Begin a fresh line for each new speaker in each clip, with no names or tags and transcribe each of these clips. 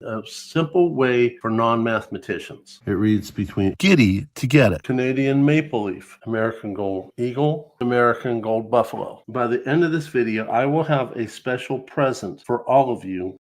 A simple way for non-mathematicians. It reads between giddy to get it. Canadian maple leaf, American gold eagle, American gold buffalo. By the end of this video, I will have a special present for all of you.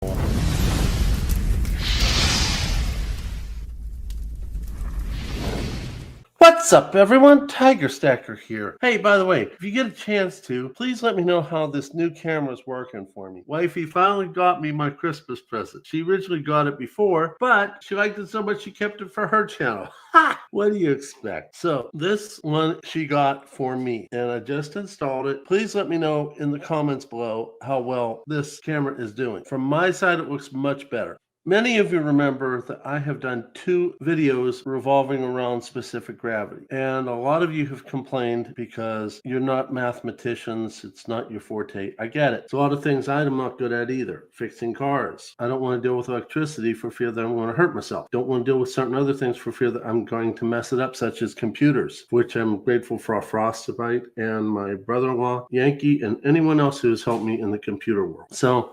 What's up, everyone? Tiger Stacker here. Hey, by the way, if you get a chance to, please let me know how this new camera's working for me. Wifey finally got me my Christmas present. She originally got it before, but she liked it so much she kept it for her channel. Ha! What do you expect? So this one she got for me, and I just installed it. Please let me know in the comments below how well this camera is doing. From my side, it looks much better. Many of you remember that I have done 2 videos revolving around specific gravity, and a lot of you have complained because you're not mathematicians, it's not your forte. I get it. It's a lot of things I'm not good at either. Fixing cars. I don't want to deal with electricity for fear that I'm going to hurt myself. Don't want to deal with certain other things for fear that I'm going to mess it up, such as computers, which I'm grateful for Frostbite and my brother-in-law, Yankee, and anyone else who has helped me in the computer world. So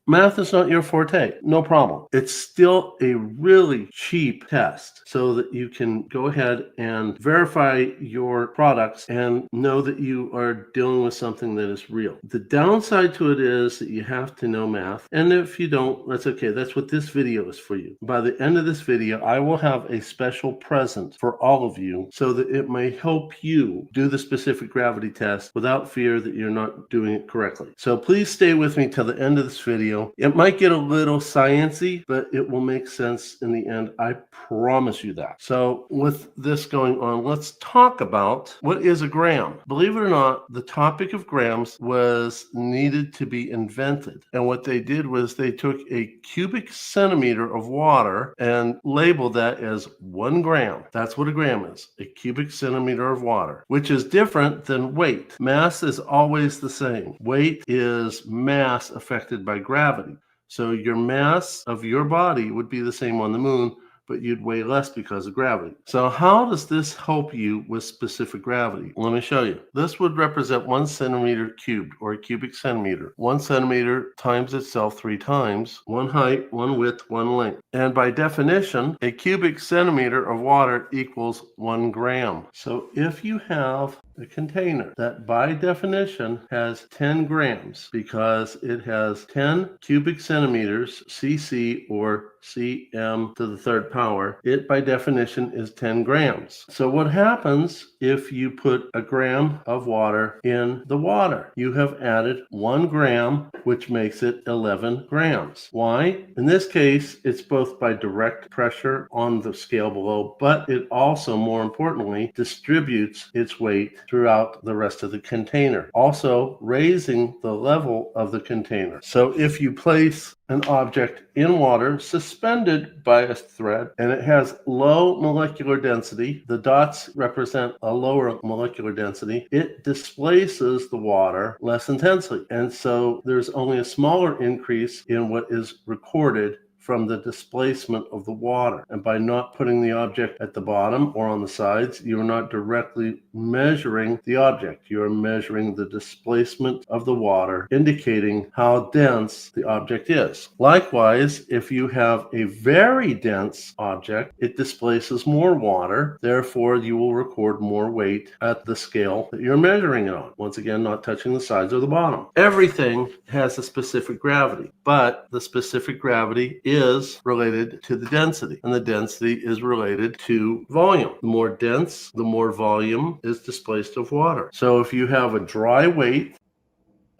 math is not your forte, no problem. It's still a really cheap test so that you can go ahead and verify your products and know that you are dealing with something that is real. The downside to it is that you have to know math, and if you don't, that's okay. That's what this video is for you. By the end of this video, I will have a special present for all of you so that it may help you do the specific gravity test without fear that you're not doing it correctly. So please stay with me till the end of this video. It might get a little sciencey, but it will make sense in the end. I promise you that. So with this going on, let's talk about what is a gram. Believe it or not, the topic of grams was needed to be invented. And what they did was they took a cubic centimeter of water and labeled that as 1 gram. That's what a gram is, a cubic centimeter of water, which is different than weight. Mass is always the same. Weight is mass affected by gravity. So your mass of your body would be the same on the moon, but you'd weigh less because of gravity. So how does this help you with specific gravity? Let me show you. This would represent 1 centimeter cubed, or a cubic centimeter. 1 centimeter times itself 3 times, 1 height, 1 width, 1 length. And by definition, a cubic centimeter of water equals 1 gram. So if you have a container that by definition has 10 grams because it has 10 cubic centimeters, cc or cm to the 3rd power, it by definition is 10 grams. So what happens if you put a gram of water in the water? You have added 1 gram, which makes it 11 grams. Why? In this case, it's both by direct pressure on the scale below, but it also, more importantly, distributes its weight throughout the rest of the container, also raising the level of the container. So if you place an object in water suspended by a thread and it has low molecular density, the dots represent a lower molecular density, it displaces the water less intensely. And so there's only a smaller increase in what is recorded from the displacement of the water. And by not putting the object at the bottom or on the sides, you are not directly measuring the object. You are measuring the displacement of the water, indicating how dense the object is. Likewise, if you have a very dense object, it displaces more water. Therefore, you will record more weight at the scale that you're measuring it on. Once again, not touching the sides or the bottom. Everything has a specific gravity, but the specific gravity is related to the density, and the density is related to volume. The more dense, the more volume is displaced of water. So if you have a dry weight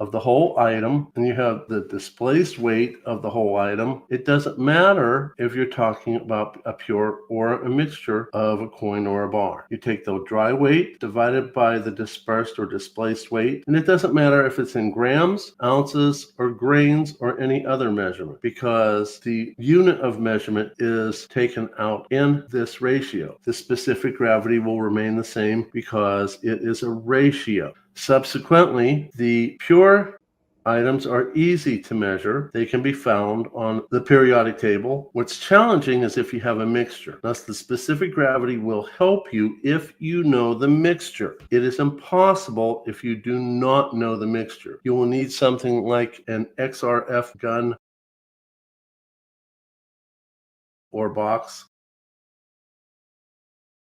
of the whole item and you have the displaced weight of the whole item, it doesn't matter if you're talking about a pure or a mixture of a coin or a bar. You take the dry weight divided by the dispersed or displaced weight, and it doesn't matter if it's in grams, ounces, or grains, or any other measurement, because the unit of measurement is taken out in this ratio. The specific gravity will remain the same because it is a ratio. Subsequently, the pure items are easy to measure. They can be found on the periodic table. What's challenging is if you have a mixture. Thus, the specific gravity will help you if you know the mixture. It is impossible if you do not know the mixture. You will need something like an XRF gun or box.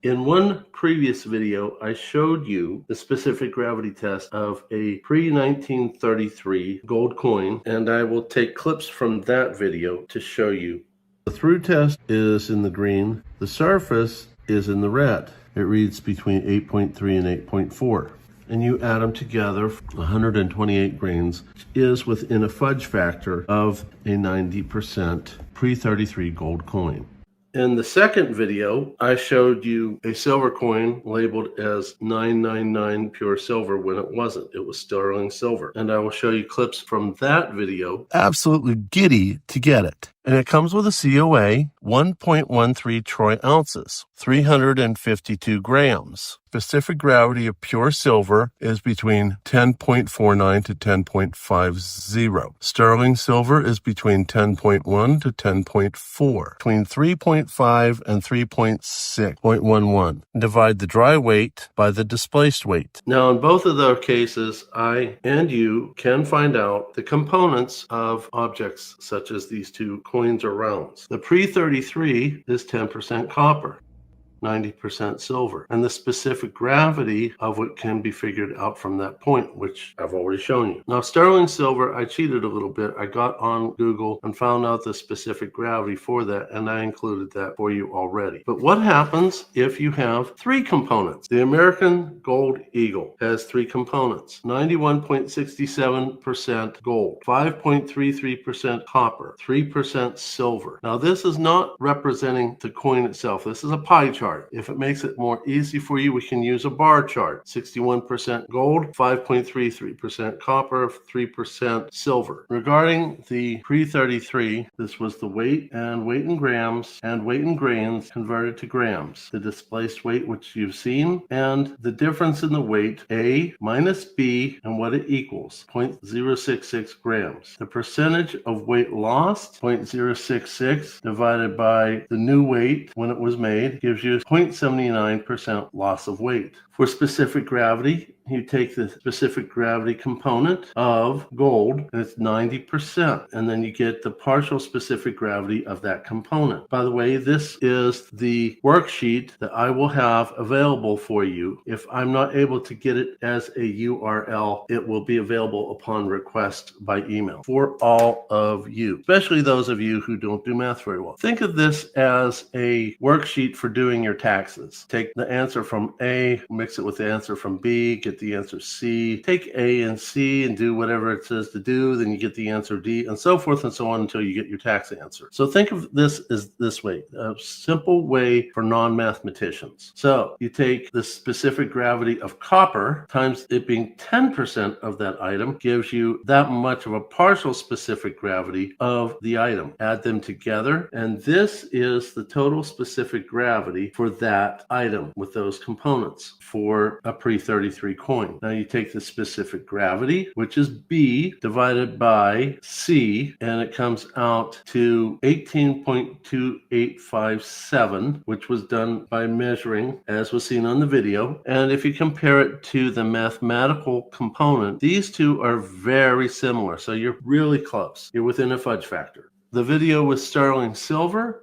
In one previous video, I showed you the specific gravity test of a pre-1933 gold coin, and I will take clips from that video to show you. The through test is in the green. The surface is in the red. It reads between 8.3 and 8.4. And you add them together, 128 grains, which is within a fudge factor of a 90% pre-33 gold coin. In the second video, I showed you a silver coin labeled as 999 pure silver when it wasn't. It was sterling silver. And I will show you clips from that video. Absolutely giddy to get it. And it comes with a COA, 1.13 troy ounces, 352 grams. Specific gravity of pure silver is between 10.49 to 10.50. Sterling silver is between 10.1 to 10.4, between 3.5 and 3.6.11. Divide the dry weight by the displaced weight. Now, in both of those cases, I and you can find out the components of objects such as these two coins or rounds. The pre-33 is 10% copper, 90% silver, and the specific gravity of it can be figured out from that point, which I've already shown you. Now, sterling silver, I cheated a little bit. I got on Google and found out the specific gravity for that, and I included that for you already. But what happens if you have three components? The American Gold Eagle has three components: 91.67% gold, 5.33% copper, 3% silver. Now, this is not representing the coin itself. This is a pie chart. If it makes it more easy for you, we can use a bar chart. 61% gold, 5.33% copper, 3% silver. Regarding the pre-33, this was the weight in grams and weight in grains converted to grams. The displaced weight, which you've seen, and the difference in the weight, A minus B, and what it equals, 0.066 grams. The percentage of weight lost, 0.066, divided by the new weight when it was made, gives you 0.79% loss of weight. For specific gravity, you take the specific gravity component of gold, and it's 90%, and then you get the partial specific gravity of that component. By the way, this is the worksheet that I will have available for you. If I'm not able to get it as a URL, it will be available upon request by email for all of you, especially those of you who don't do math very well. Think of this as a worksheet for doing your taxes. Take the answer from A, mix it with the answer from B, get the answer C, take A and C and do whatever it says to do, then you get the answer D, and so forth and so on until you get your tax answer. So think of this as this way, a simple way for non-mathematicians. So you take the specific gravity of copper times it being 10% of that item gives you that much of a partial specific gravity of the item. Add them together, and this is the total specific gravity for that item with those components for a pre-33 coin. Now you take the specific gravity, which is B, divided by C, and it comes out to 18.2857, which was done by measuring, as was seen on the video. And if you compare it to the mathematical component, these two are very similar. So you're really close. You're within a fudge factor. The video with sterling silver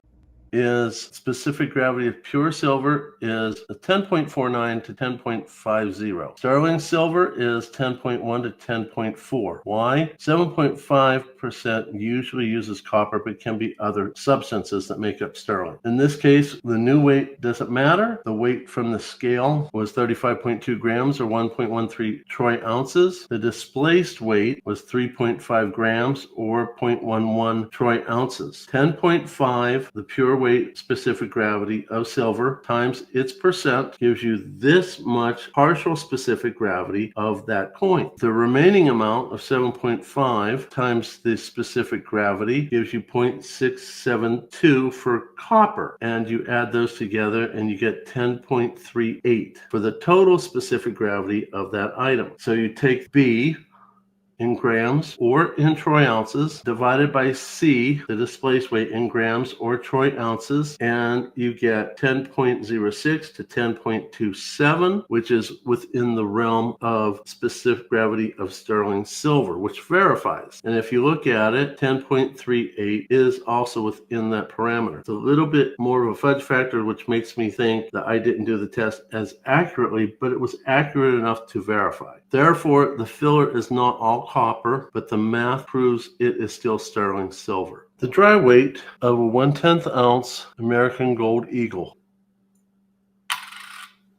is specific gravity of pure silver is 10.49 to 10.50. Sterling silver is 10.1 to 10.4. Why? 7.5% usually uses copper, but can be other substances that make up sterling. In this case, the new weight doesn't matter. The weight from the scale was 35.2 grams or 1.13 troy ounces. The displaced weight was 3.5 grams or 0.11 troy ounces. 10.5, the pure weight specific gravity of silver times its percent gives you this much partial specific gravity of that coin. The remaining amount of 7.5 times the specific gravity gives you 0.672 for copper, and you add those together and you get 10.38 for the total specific gravity of that item. So you take B in grams or in troy ounces, divided by C, the displaced weight in grams or troy ounces, and you get 10.06 to 10.27, which is within the realm of specific gravity of sterling silver, which verifies. And if you look at it, 10.38 is also within that parameter. It's a little bit more of a fudge factor, which makes me think that I didn't do the test as accurately, but it was accurate enough to verify. Therefore, the filler is not all copper, but the math proves it is still sterling silver. The dry weight of a 1/10 ounce American Gold Eagle,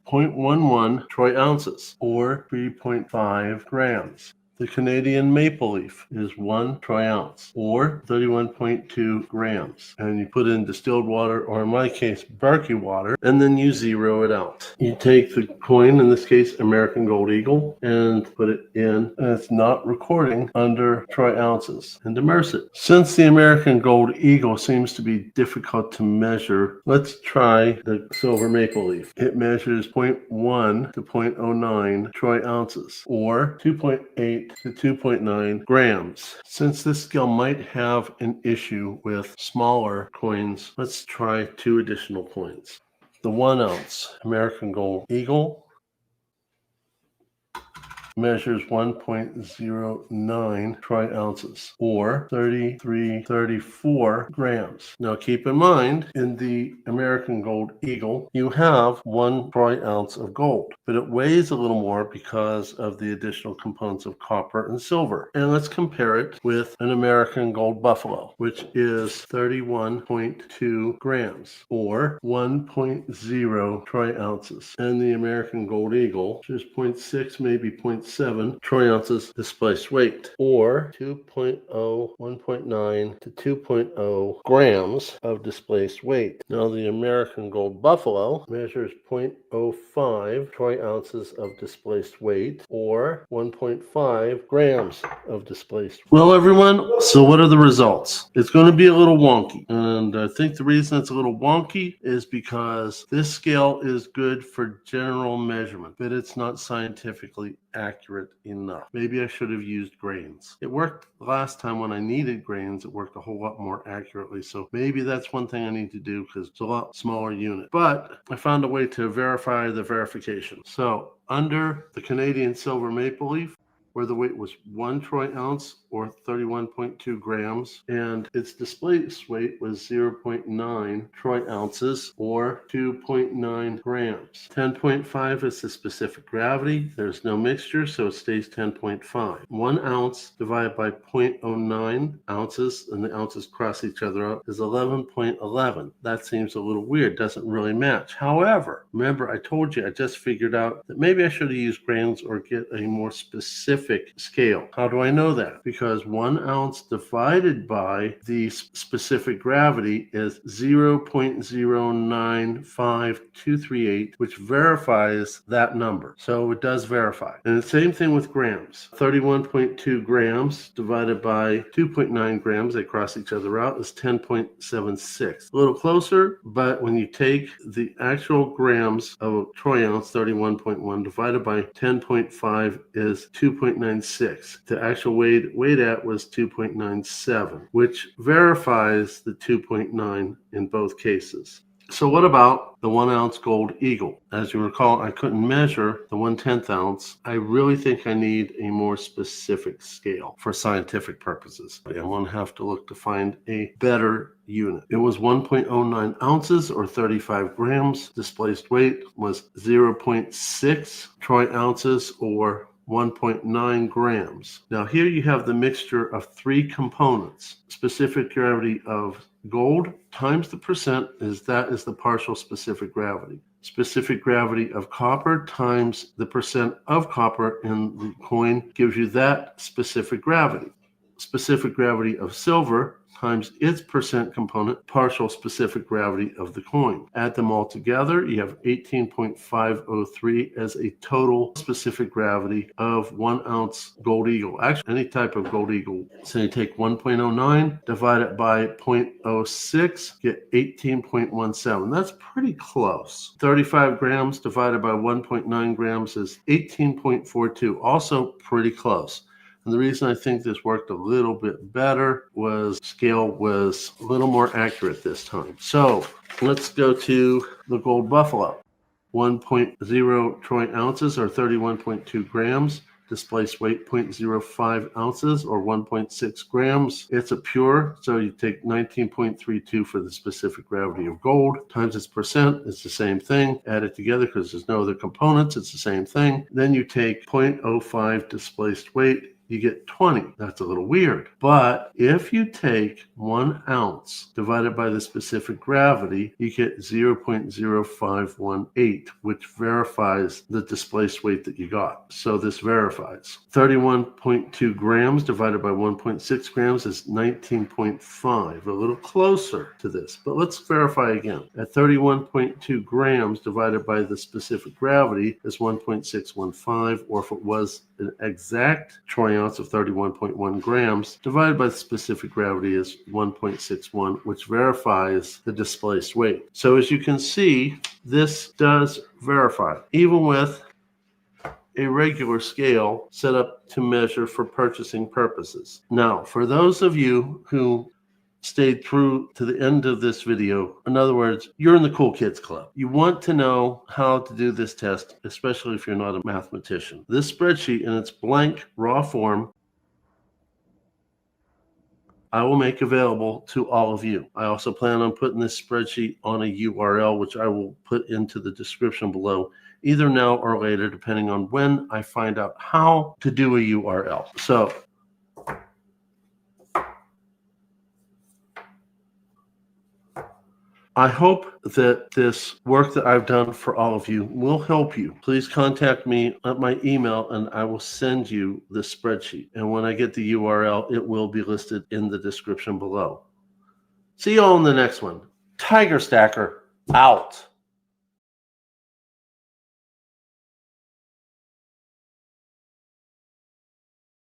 0.11 troy ounces, or 3.5 grams. The Canadian maple leaf is 1 troy ounce, or 31.2 grams. And you put in distilled water, or in my case, Barkey water, and then you zero it out. You take the coin, in this case, American Gold Eagle, and put it in, and it's not recording under troy ounces, and immerse it. Since the American Gold Eagle seems to be difficult to measure, let's try the silver maple leaf. It measures 0.1 to 0.09 troy ounces, or 2.8 to 2.9 grams. Since this scale might have an issue with smaller coins, let's try 2 additional coins. The 1 ounce American Gold Eagle measures 1.09 troy ounces, or 34 grams. Now keep in mind, in the American Gold Eagle, you have 1 troy ounce of gold, but it weighs a little more because of the additional components of copper and silver. And let's compare it with an American Gold Buffalo, which is 31.2 grams, or 1.0 troy ounces. And the American Gold Eagle, which is 0.6, maybe 0.7 troy ounces displaced weight, or 2.0, 1.9 to 2.0 grams of displaced weight. Now the American Gold Buffalo measures 0.05 troy ounces of displaced weight, or 1.5 grams of displaced weight. Well, everyone, so what are the results? It's going to be a little wonky, and I think the reason it's a little wonky is because this scale is good for general measurement, but it's not scientifically accurate enough. Maybe I should have used grains. It worked last time when I needed grains. It worked a whole lot more accurately. So maybe that's one thing I need to do, because it's a lot smaller unit. But I found a way to verify the verification. So under the Canadian silver maple leaf, where the weight was 1 troy ounce, or 31.2 grams, and its displaced weight was 0.9 troy ounces, or 2.9 grams. 10.5 is the specific gravity. There's no mixture, so it stays 10.5. 1 ounce divided by 0.09 ounces, and the ounces cross each other out, is 11.11. That seems a little weird, doesn't really match. However, remember I told you I just figured out that maybe I should have used grains or get a more specific scale. How do I know that? Because 1 ounce divided by the specific gravity is 0.095238, which verifies that number. So it does verify. And the same thing with grams. 31.2 grams divided by 2.9 grams, they cross each other out, is 10.76. A little closer, but when you take the actual grams of a troy ounce, 31.1, divided by 10.5 is 2.96. The actual weight at was 2.97, which verifies the 2.9 in both cases. So what about the 1 ounce Gold Eagle? As you recall, I couldn't measure the 1/10 ounce. I really think I need a more specific scale for scientific purposes. I'm going to have to look to find a better unit. It was 1.09 ounces, or 35 grams. Displaced weight was 0.6 troy ounces, or 1.9 grams. Now here you have the mixture of 3 components. Specific gravity of gold times the percent is the partial specific gravity. Specific gravity of copper times the percent of copper in the coin gives you that specific gravity. Specific gravity of silver times its percent component, partial specific gravity of the coin. Add them all together, you have 18.503 as a total specific gravity of 1 ounce Gold Eagle. Actually, any type of Gold Eagle. So you take 1.09, divide it by 0.06, get 18.17. That's pretty close. 35 grams divided by 1.9 grams is 18.42. Also pretty close. And the reason I think this worked a little bit better was scale was a little more accurate this time. So let's go to the gold buffalo. 1.0 troy ounces or 31.2 grams. Displaced weight 0.05 ounces or 1.6 grams. It's a pure, so you take 19.32 for the specific gravity of gold times its percent. It's the same thing. Add it together because there's no other components. It's the same thing. Then you take 0.05 displaced weight. You get 20. That's a little weird. But if you take 1 ounce divided by the specific gravity, you get 0.0518, which verifies the displaced weight that you got. So this verifies. 31.2 grams divided by 1.6 grams is 19.5, a little closer to this. But let's verify again. At 31.2 grams divided by the specific gravity is 1.615, or if it was an exact troy ounce of 31.1 grams divided by the specific gravity is 1.61, which verifies the displaced weight. So as you can see, this does verify, even with a regular scale set up to measure for purchasing purposes. Now, for those of you who stayed through to the end of this video, in other words, you're in the cool kids club. You want to know how to do this test, especially if you're not a mathematician. This spreadsheet in its blank raw form, I will make available to all of you. I also plan on putting this spreadsheet on a URL, which I will put into the description below, either now or later, depending on when I find out how to do a URL. So I hope that this work that I've done for all of you will help you. Please contact me at my email and I will send you the spreadsheet. And when I get the URL, it will be listed in the description below. See you all in the next one. Tiger Stacker out.